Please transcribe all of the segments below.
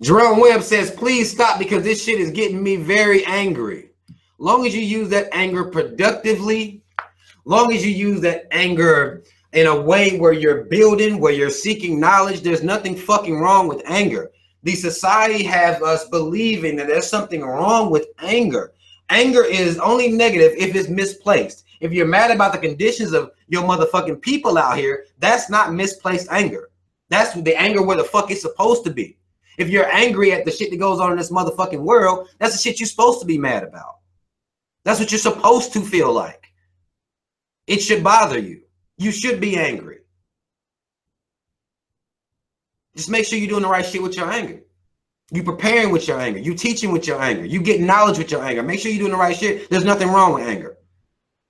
Jerome Webb says, please stop because this shit is getting me very angry. Long as you use that anger productively, long as you use that anger in a way where you're building, where you're seeking knowledge, there's nothing fucking wrong with anger. The society has us believing that there's something wrong with anger. Anger is only negative if it's misplaced. If you're mad about the conditions of your motherfucking people out here, that's not misplaced anger. That's the anger where the fuck it's supposed to be. If you're angry at the shit that goes on in this motherfucking world, that's the shit you're supposed to be mad about. That's what you're supposed to feel like. It should bother you. You should be angry. Just make sure you're doing the right shit with your anger. You preparing with your anger. You teaching with your anger. You getting knowledge with your anger. Make sure you're doing the right shit. There's nothing wrong with anger.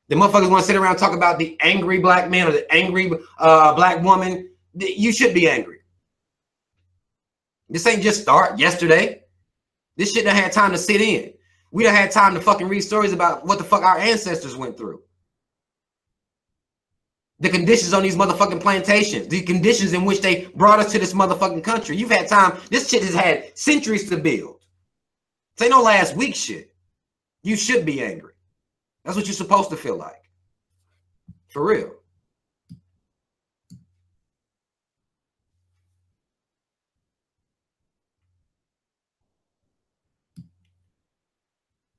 The motherfuckers want to sit around and talk about the angry black man or the angry black woman. You should be angry. This ain't just start yesterday. This shit done had time to sit in. We done had time to fucking read stories about what the fuck our ancestors went through. The conditions on these motherfucking plantations, the conditions in which they brought us to this motherfucking country. You've had time. This shit has had centuries to build. This ain't no last week shit. You should be angry. That's what you're supposed to feel like. For real.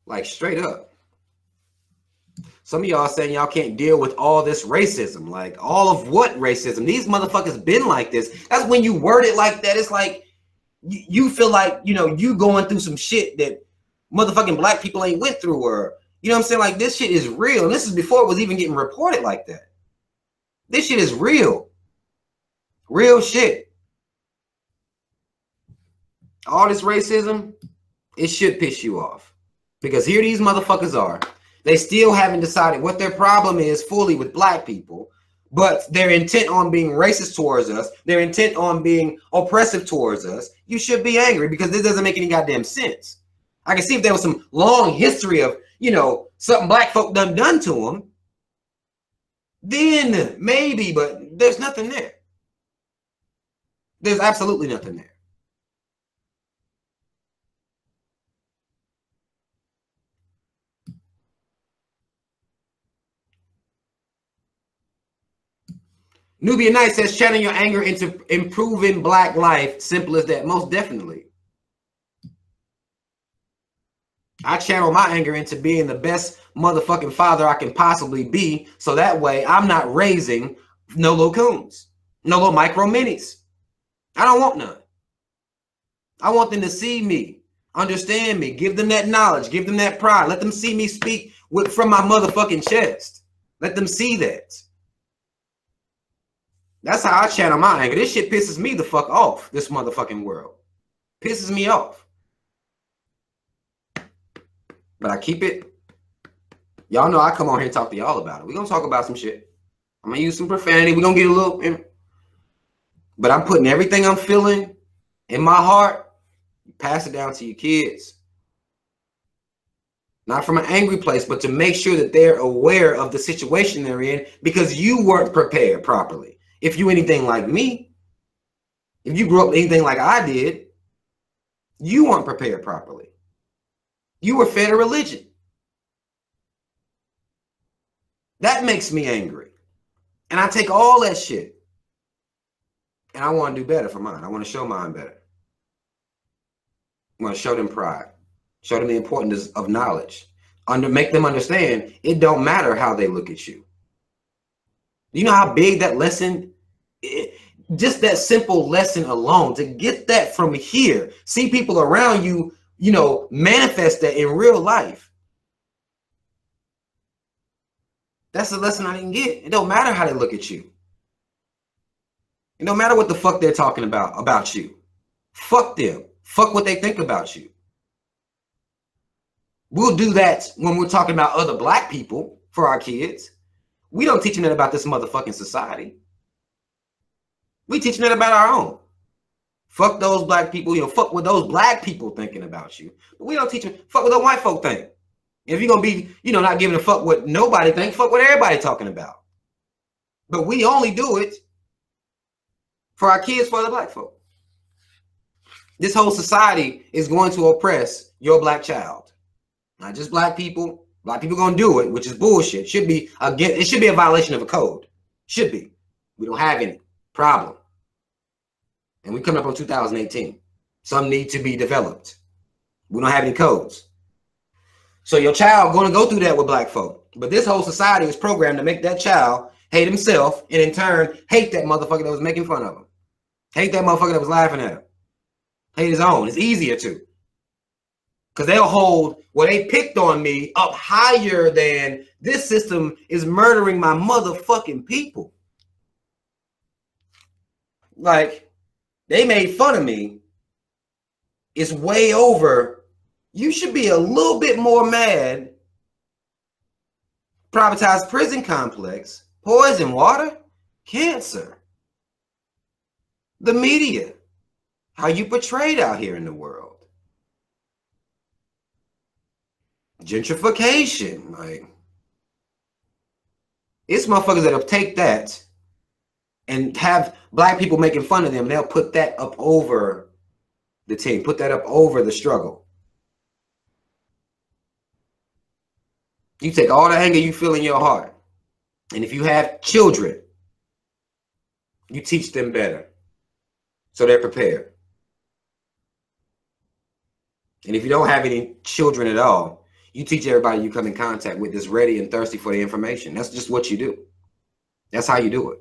Like straight up. Some of y'all saying y'all can't deal with all this racism. Like, all of what racism? These motherfuckers been like this. That's when you word it like that. It's like you feel like, you know, you going through some shit that motherfucking black people ain't went through, or, you know what I'm saying? Like, this shit is real. And this is before it was even getting reported like that. This shit is real. Real shit. All this racism, it should piss you off. Because here these motherfuckers are. They still haven't decided what their problem is fully with black people, but they're intent on being racist towards us. They're intent on being oppressive towards us. You should be angry because this doesn't make any goddamn sense. I can see if there was some long history of, you know, something black folk done to them, then maybe, but there's nothing there. There's absolutely nothing there. Nubia Knight says, channel your anger into improving black life. Simple as that. Most definitely. I channel my anger into being the best motherfucking father I can possibly be. So that way I'm not raising no little coons, no little micro minis. I don't want none. I want them to see me, understand me, give them that knowledge, give them that pride. Let them see me speak from my motherfucking chest. Let them see that. That's how I channel my anger. This shit pisses me the fuck off, this motherfucking world. Pisses me off. But I keep it. Y'all know I come on here and talk to y'all about it. We're going to talk about some shit. I'm going to use some profanity. We're going to get a little. But I'm putting everything I'm feeling in my heart. Pass it down to your kids. Not from an angry place, but to make sure that they're aware of the situation they're in because you weren't prepared properly. If you anything like me, if you grew up anything like I did, you weren't prepared properly. You were fed a religion. That makes me angry. And I take all that shit. And I want to do better for mine. I want to show mine better. I want to show them pride. Show them the importance of knowledge. Make them understand it don't matter how they look at you. You know how big that lesson, just that simple lesson alone, to get that from here, see people around you, you know, manifest that in real life. That's the lesson I didn't get. It don't matter how they look at you. It don't matter what the fuck they're talking about you. Fuck them. Fuck what they think about you. We'll do that when we're talking about other black people for our kids. We don't teach them that about this motherfucking society. We teaching that about our own. Fuck those black people, you know, fuck what those black people thinking about you. But we don't teach them, fuck what the white folk think. If you're going to be, you know, not giving a fuck what nobody think, fuck what everybody talking about. But we only do it for our kids, for the black folk. This whole society is going to oppress your black child. Not just black people. Black people gonna do it, which is bullshit. Should be again. It should be a violation of a code. Should be. We don't have any problem. And we coming up on 2018. Some need to be developed. We don't have any codes. So your child going to go through that with black folk. But this whole society is programmed to make that child hate himself and in turn hate that motherfucker that was making fun of him. Hate that motherfucker that was laughing at him. Hate his own. It's easier to. Because they'll hold what they picked on me up higher than this system is murdering my motherfucking people. Like, they made fun of me. It's way over. You should be a little bit more mad. Privatized prison complex, poison water, cancer, the media, how you portrayed out here in the world. Gentrification, like, it's motherfuckers that'll take that and have black people making fun of them. They'll put that up over the team, put that up over the struggle. You take all the anger you feel in your heart, and if you have children, you teach them better so they're prepared. And if you don't have any children at all, you teach everybody you come in contact with that's ready and thirsty for the information. That's just what you do. That's how you do it.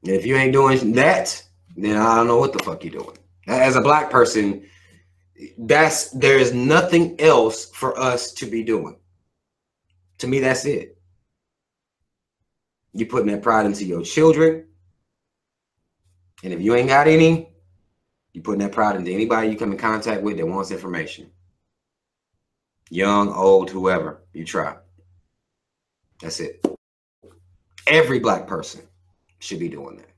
And if you ain't doing that, then I don't know what the fuck you're doing. As a black person, there is nothing else for us to be doing. To me, that's it. You're putting that pride into your children. And if you ain't got any, you're putting that pride into anybody you come in contact with that wants information. Young, old, whoever, you try. That's it. Every black person should be doing that.